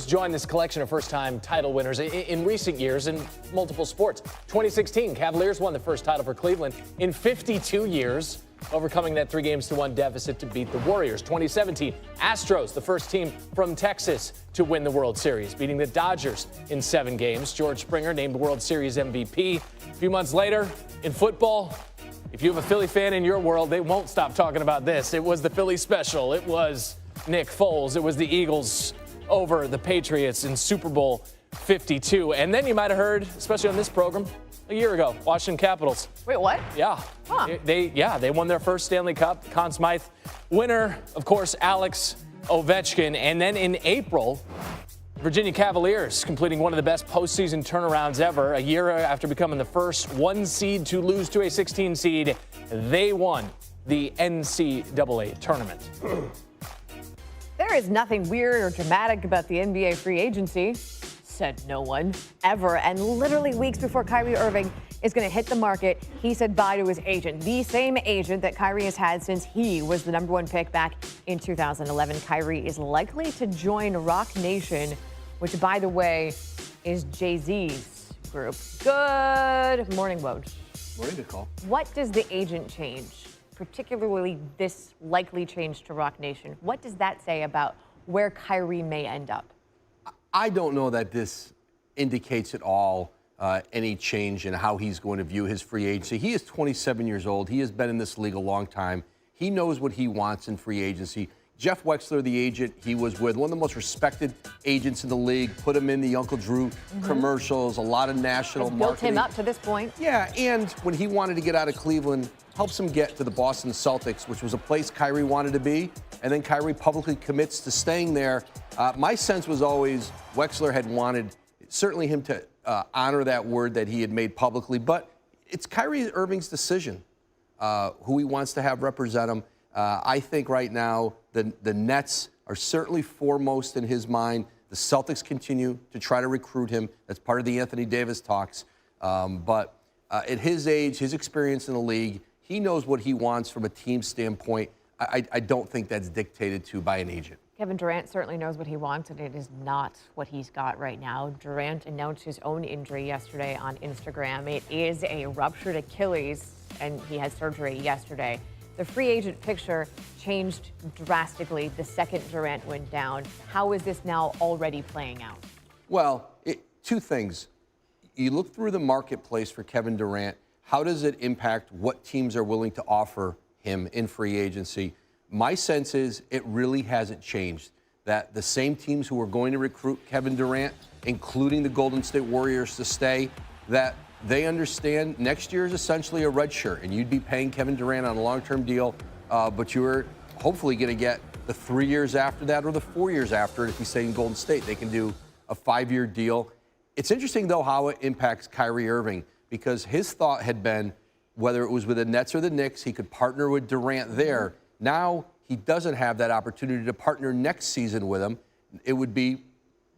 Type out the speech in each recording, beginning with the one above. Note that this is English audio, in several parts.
Warriors joined this collection of first-time title winners in recent years in multiple sports. 2016, Cavaliers won the first title for Cleveland in 52 years, overcoming that 3-1 deficit to beat the Warriors. 2017, Astros, the first team from Texas to win the World Series, beating the Dodgers in 7 games. George Springer named World Series MVP. A few months later, in football, if you have a Philly fan in your world, they won't stop talking about this. It was the Philly special. It was Nick Foles. It was the Eagles over the Patriots in Super Bowl 52. And then you might have heard, especially on this program, a year ago, Washington Capitals. Wait, what? Yeah. Huh. They won their first Stanley Cup. Conn Smythe winner, of course, Alex Ovechkin. And then in April, Virginia Cavaliers completing one of the best postseason turnarounds ever. A year after becoming the first 1 seed to lose to a 16 seed, they won the NCAA tournament. There is nothing weird or dramatic about the NBA free agency, said no one, ever. And literally weeks before Kyrie Irving is going to hit the market, he said bye to his agent, the same agent that Kyrie has had since he was the #1 pick back in 2011. Kyrie is likely to join Rock Nation, which, by the way, is Jay-Z's group. Good morning, Woj. Morning, Nicole. What does the agent change, particularly this likely change to Rock Nation? What does that say about where Kyrie may end up? I don't know that this indicates at all any change in how he's going to view his free agency. He is 27 years old. He has been in this league a long time. He knows what he wants in free agency. Jeff Wexler, the agent he was with, one of the most respected agents in the league, put him in the Uncle Drew commercials, a lot of national marketing. Built him up to this point. Yeah, and when he wanted to get out of Cleveland, helps him get to the Boston Celtics, which was a place Kyrie wanted to be, and then Kyrie publicly commits to staying there. My sense was always Wexler had wanted, certainly him to honor that word that he had made publicly, but it's Kyrie Irving's decision who he wants to have represent him. I think right now the Nets are certainly foremost in his mind. The Celtics continue to try to recruit him. That's part of the Anthony Davis talks. But at his age, his experience in the league, he knows what he wants from a team standpoint. I don't think that's dictated to by an agent. Kevin Durant certainly knows what he wants, and it is not what he's got right now. Durant announced his own injury yesterday on Instagram. It is a ruptured Achilles, and he had surgery yesterday. The free agent picture changed drastically the second Durant went down. How is this now already playing out? Well, two things. You look through the marketplace for Kevin Durant. How does it impact what teams are willing to offer him in free agency? My sense is it really hasn't changed. That the same teams who are going to recruit Kevin Durant, including the Golden State Warriors to stay, that they understand next year is essentially a red shirt, and you'd be paying Kevin Durant on a long-term deal, but you're hopefully going to get the 3 years after that or the 4 years after it if you stay in Golden State. They can do a 5-year deal. It's interesting, though, how it impacts Kyrie Irving, because his thought had been whether it was with the Nets or the Knicks, he could partner with Durant there. Now he doesn't have that opportunity to partner next season with him. It would be,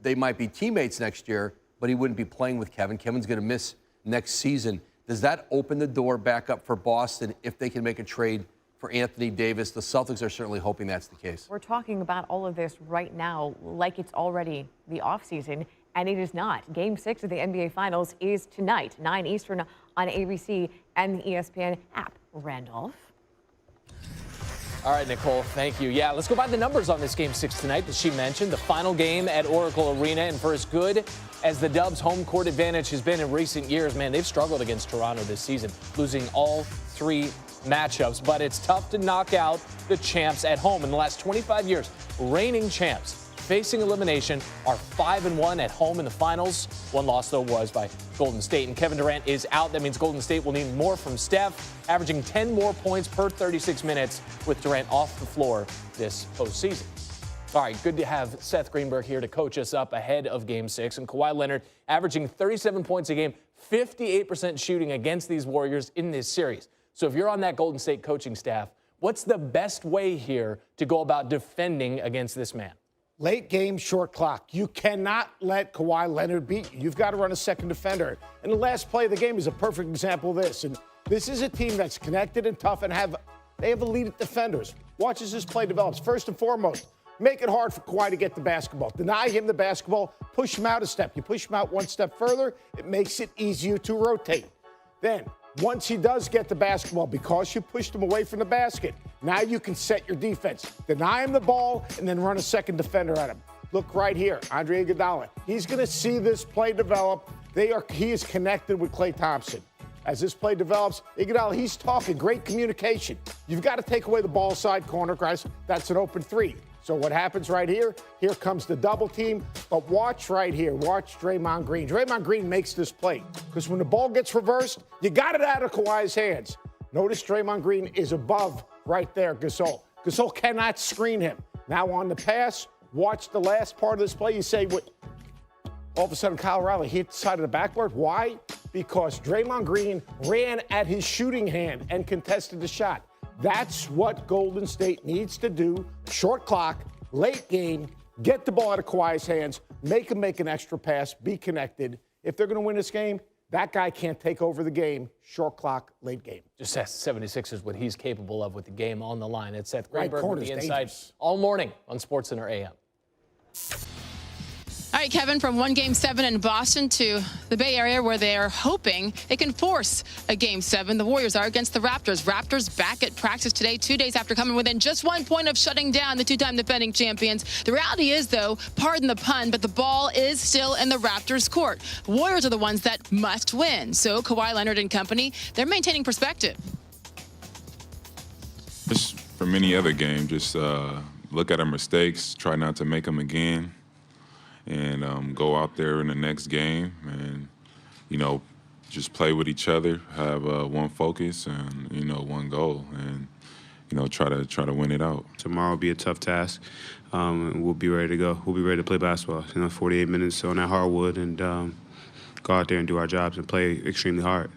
they might be teammates next year, but he wouldn't be playing with Kevin. Kevin's going to miss next season. Does that open the door back up for Boston if they can make a trade for Anthony Davis? The Celtics are certainly hoping that's the case. We're talking about all of this right now like it's already the offseason, and it is not. Game 6 of the NBA Finals is tonight, 9 Eastern on ABC and the ESPN app. Randolph. All right, Nicole, thank you. Yeah, let's go by the numbers on this Game 6 tonight that she mentioned. The final game at Oracle Arena, and for as good as the Dubs' home court advantage has been in recent years, man, they've struggled against Toronto this season, losing all 3 matchups. But it's tough to knock out the champs at home. In the last 25 years, reigning champs facing elimination are 5-1 at home in the finals. One loss, though, was by Golden State. And Kevin Durant is out. That means Golden State will need more from Steph, averaging 10 more points per 36 minutes with Durant off the floor this postseason. All right, good to have Seth Greenberg here to coach us up ahead of Game 6. And Kawhi Leonard averaging 37 points a game, 58% shooting against these Warriors in this series. So if you're on that Golden State coaching staff, what's the best way here to go about defending against this man? Late game, short clock. You cannot let Kawhi Leonard beat you. You've got to run a second defender. And the last play of the game is a perfect example of this. And this is a team that's connected and tough and they have elite defenders. Watch as this play develops. First and foremost, make it hard for Kawhi to get the basketball. Deny him the basketball, push him out a step. You push him out one step further, it makes it easier to rotate. Then, once he does get the basketball, because you pushed him away from the basket, now you can set your defense. Deny him the ball and then run a second defender at him. Look right here, Andre Iguodala. He's going to see this play develop. He is connected with Klay Thompson. As this play develops, Iguodala, he's talking, great communication. You've got to take away the ball side corner, guys. That's an open three. So what happens right here? Here comes the double team. But watch right here. Watch Draymond Green. Draymond Green makes this play because when the ball gets reversed, you got it out of Kawhi's hands. Notice Draymond Green is above right there, Gasol. Gasol cannot screen him. Now on the pass, watch the last part of this play. You say, what? All of a sudden, Kyle Lowry hit the side of the backboard. Why? Because Draymond Green ran at his shooting hand and contested the shot. That's what Golden State needs to do. Short clock, late game, get the ball out of Kawhi's hands, make him make an extra pass, be connected. If they're going to win this game, that guy can't take over the game. Short clock, late game. Just ask 76ers what he's capable of with the game on the line. It's Seth Right Greenberg with the corner's inside dangerous. all morning on SportsCenter AM. All right, Kevin, from one Game 7 in Boston to the Bay Area where they are hoping they can force a Game 7. The Warriors are against the Raptors. Raptors back at practice today, 2 days after coming within just 1 point of shutting down the two-time defending champions. The reality is, though, pardon the pun, but the ball is still in the Raptors' court. Warriors are the ones that must win. So Kawhi Leonard and company, they're maintaining perspective. Just from any other game, just look at our mistakes, try not to make them again. And go out there in the next game and, just play with each other, have one focus and, one goal and, try to win it out. Tomorrow will be a tough task. We'll be ready to go. We'll be ready to play basketball. 48 minutes on that hardwood and go out there and do our jobs and play extremely hard.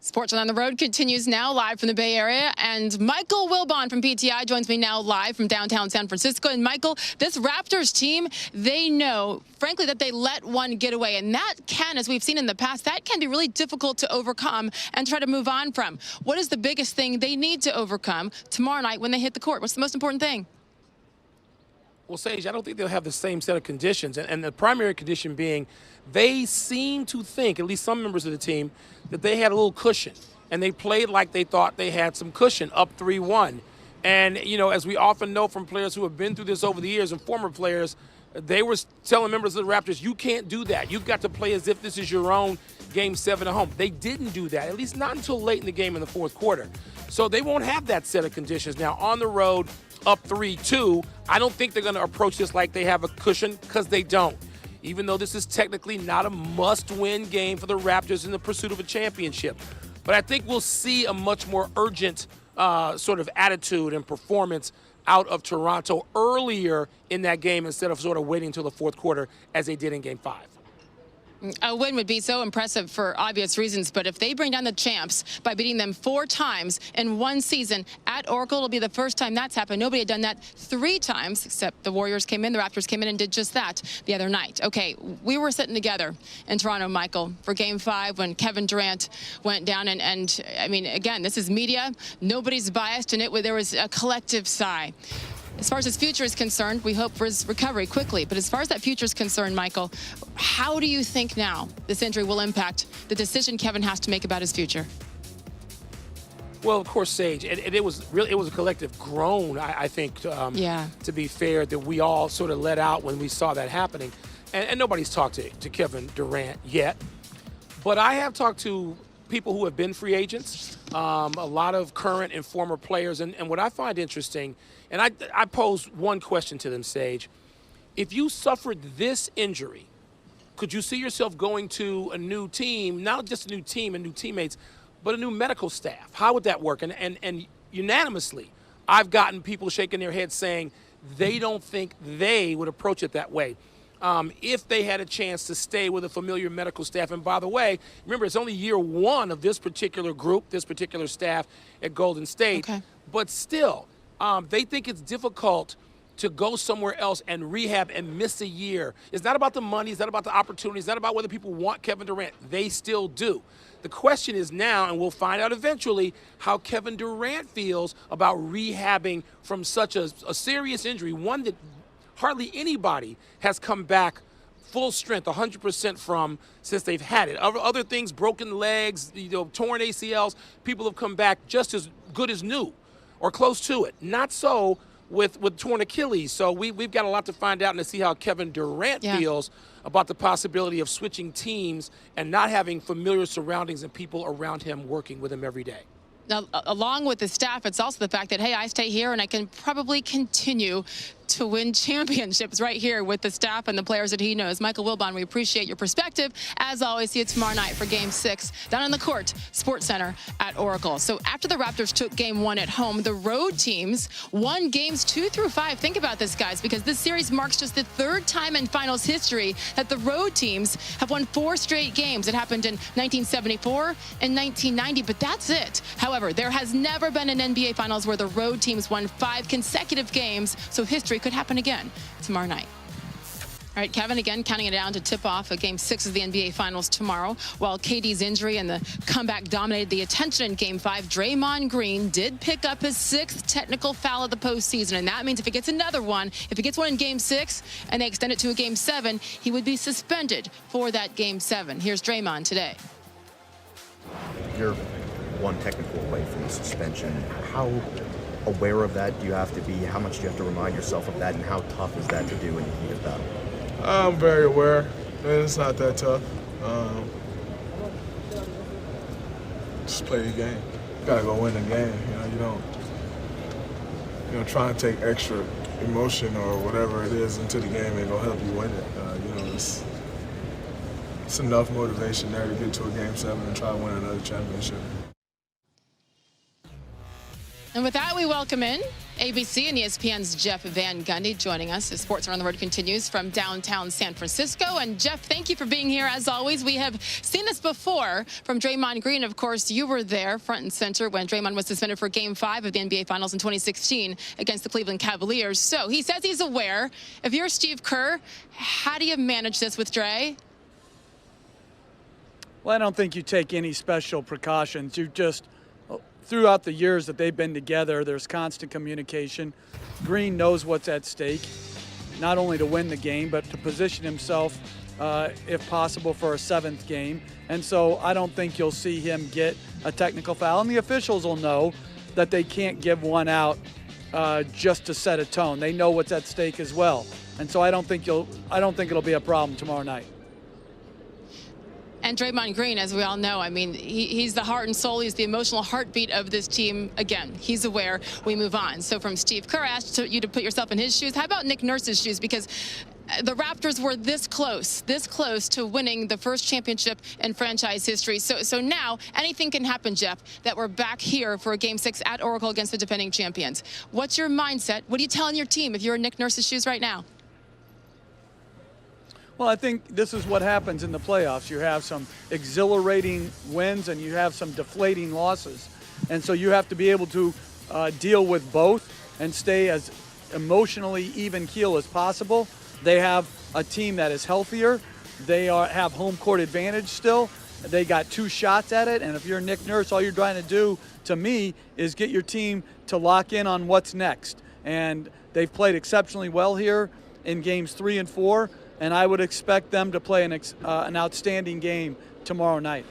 Sports on the Road continues now live from the Bay Area, and Michael Wilbon from PTI joins me now live from downtown San Francisco. And Michael, this Raptors team, they know, frankly, that they let one get away, and that can, as we've seen in the past, that can be really difficult to overcome and try to move on from. What is the biggest thing they need to overcome tomorrow night when they hit the court? What's the most important thing? Well, Sage, I don't think they'll have the same set of conditions, and the primary condition being they seem to think, at least some members of the team, that they had a little cushion, and they played like they thought they had some cushion, up 3-1. And, as we often know from players who have been through this over the years and former players, they were telling members of the Raptors, you can't do that. You've got to play as if this is your own Game 7 at home. They didn't do that, at least not until late in the game in the fourth quarter. So they won't have that set of conditions. Now, on the road, up 3-2, I don't think they're going to approach this like they have a cushion, because they don't. Even though this is technically not a must-win game for the Raptors in the pursuit of a championship. But I think we'll see a much more urgent sort of attitude and performance out of Toronto earlier in that game instead of sort of waiting until the fourth quarter as they did in Game 5. A win would be so impressive for obvious reasons, but if they bring down the champs by beating them 4 times in one season at Oracle, it'll be the first time that's happened. Nobody had done that 3 times, except the Warriors came in, the Raptors came in and did just that the other night. Okay, we were sitting together in Toronto, Michael, for Game 5 when Kevin Durant went down, and I mean, again, this is media. Nobody's biased, and there was a collective sigh. As far as his future is concerned, we hope for his recovery quickly. But as far as that future is concerned, Michael, how do you think now this injury will impact the decision Kevin has to make about his future? Well, of course, Sage, it was a collective groan, I think, to be fair, that we all sort of let out when we saw that happening. And nobody's talked to Kevin Durant yet. But I have talked to people who have been free agents, a lot of current and former players. And what I find interesting, and I pose one question to them, Sage. If you suffered this injury, could you see yourself going to a new team, not just a new team and new teammates, but a new medical staff? How would that work? And unanimously, I've gotten people shaking their heads saying they don't think they would approach it that way. If they had a chance to stay with a familiar medical staff. And by the way, remember, it's only year 1 of this particular group, this particular staff at Golden State. Okay. But still, they think it's difficult to go somewhere else and rehab and miss a year. It's not about the money. It's not about the opportunity. It's not about whether people want Kevin Durant. They still do. The question is now, and we'll find out eventually, how Kevin Durant feels about rehabbing from such a serious injury, one that hardly anybody has come back full strength, 100% from since they've had it. Other things, broken legs, torn ACLs, people have come back just as good as new or close to it. Not so with torn Achilles. So we've got a lot to find out and to see how Kevin Durant feels about the possibility of switching teams and not having familiar surroundings and people around him working with him every day. Now, along with the staff, it's also the fact that, hey, I stay here and I can probably continue to win championships right here with the staff and the players that he knows. Michael Wilbon, we appreciate your perspective. As always, see you tomorrow night for Game 6 down on the court, Sports Center at Oracle. So after the Raptors took Game 1 at home, the road teams won Games 2 through 5. Think about this, guys, because this series marks just the third time in finals history that the road teams have won 4 straight games. It happened in 1974 and 1990, but that's it. However, there has never been an NBA Finals where the road teams won 5 consecutive games, so history could happen again tomorrow night. All right, Kevin, again, counting it down to tip off Game 6 of the NBA Finals tomorrow. While KD's injury and the comeback dominated the attention in Game 5, Draymond Green did pick up his 6th technical foul of the postseason, and that means if he gets another one, if he gets one in Game 6 and they extend it to a Game 7, he would be suspended for that Game 7. Here's Draymond today. You're one technical away from suspension. How aware of that do you have to be? How much do you have to remind yourself of that, and how tough is that to do in the heat of battle? I'm very aware. It's not that tough. Just play the game. You gotta go win the game. You don't try and take extra emotion or whatever it is into the game ain't gonna help you win it. It's enough motivation there to get to a Game 7 and try to win another championship. And with that, we welcome in ABC and ESPN's Jeff Van Gundy joining us as Sports Around the World continues from downtown San Francisco. And Jeff, thank you for being here. As always, we have seen this before from Draymond Green. Of course, you were there front and center when Draymond was suspended for Game 5 of the NBA Finals in 2016 against the Cleveland Cavaliers. So he says he's aware. If you're Steve Kerr, how do you manage this with Dre? Well, I don't think you take any special precautions. You just, throughout the years that they've been together, there's constant communication. Green knows what's at stake, not only to win the game, but to position himself, if possible, for a 7th game. And so I don't think you'll see him get a technical foul. And the officials will know that they can't give one out just to set a tone. They know what's at stake as well. And so I don't think it'll be a problem tomorrow night. And Draymond Green, as we all know, I mean, he's the heart and soul. He's the emotional heartbeat of this team. Again, he's aware. We move on. So from Steve Kerr, I asked you to put yourself in his shoes. How about Nick Nurse's shoes? Because the Raptors were this close to winning the first championship in franchise history. So now anything can happen, Jeff, that we're back here for a Game 6 at Oracle against the defending champions. What's your mindset? What are you telling your team if you're in Nick Nurse's shoes right now? Well, I think this is what happens in the playoffs. You have some exhilarating wins and you have some deflating losses. And so you have to be able to deal with both and stay as emotionally even keel as possible. They have a team that is healthier. They have home court advantage still. They got 2 shots at it. And if you're Nick Nurse, all you're trying to do, to me, is get your team to lock in on what's next. And they've played exceptionally well here in Games 3 and 4. And I would expect them to play an outstanding game tomorrow night.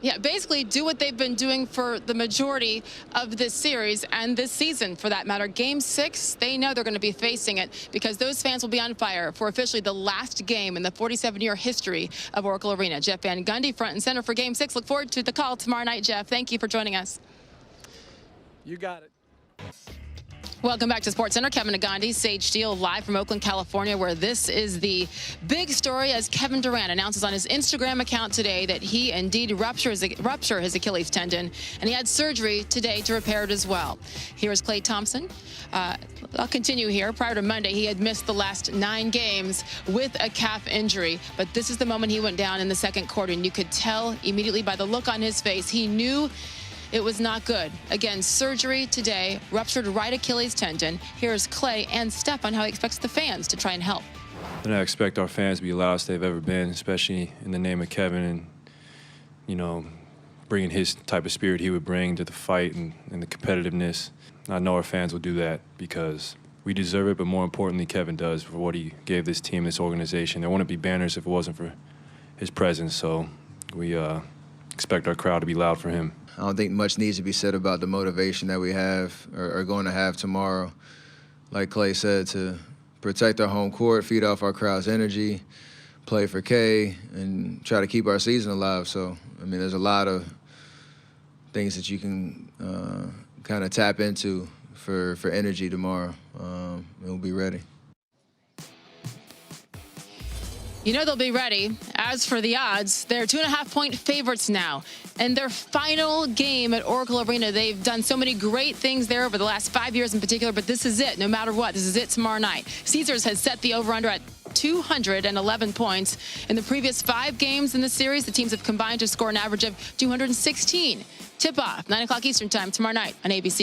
Yeah, basically do what they've been doing for the majority of this series and this season, for that matter. Game 6, they know they're going to be facing it because those fans will be on fire for officially the last game in the 47-year history of Oracle Arena. Jeff Van Gundy, front and center for Game 6. Look forward to the call tomorrow night, Jeff. Thank you for joining us. You got it. Welcome back to SportsCenter. Kevin Durant, Sage Steele, live from Oakland, California, where this is the big story as Kevin Durant announces on his Instagram account today that he indeed ruptured his Achilles tendon, and he had surgery today to repair it as well. Here's Klay Thompson. I'll continue here. Prior to Monday, he had missed the last 9 games with a calf injury, but this is the moment he went down in the second quarter, and you could tell immediately by the look on his face, he knew it was not good. Again, surgery today, ruptured right Achilles tendon. Here's Clay and Steph on how he expects the fans to try and help. And I expect our fans to be the loudest they've ever been, especially in the name of Kevin and, you know, bringing his type of spirit he would bring to the fight and the competitiveness. I know our fans will do that because we deserve it, but more importantly, Kevin does for what he gave this team, this organization. There wouldn't be banners if it wasn't for his presence, so we expect our crowd to be loud for him. I don't think much needs to be said about the motivation that we have or are going to have tomorrow. Like Clay said, to protect our home court, feed off our crowd's energy, play for K, and try to keep our season alive. So, I mean, there's a lot of things that you can kind of tap into for energy tomorrow. We'll be ready. You know they'll be ready. As for the odds, they're 2.5-point favorites now. And their final game at Oracle Arena, they've done so many great things there over the last 5 years in particular, but this is it, no matter what. This is it tomorrow night. Caesars has set the over-under at 211 points. In the previous 5 games in the series, the teams have combined to score an average of 216. Tip-off, 9 o'clock Eastern time tomorrow night on ABC.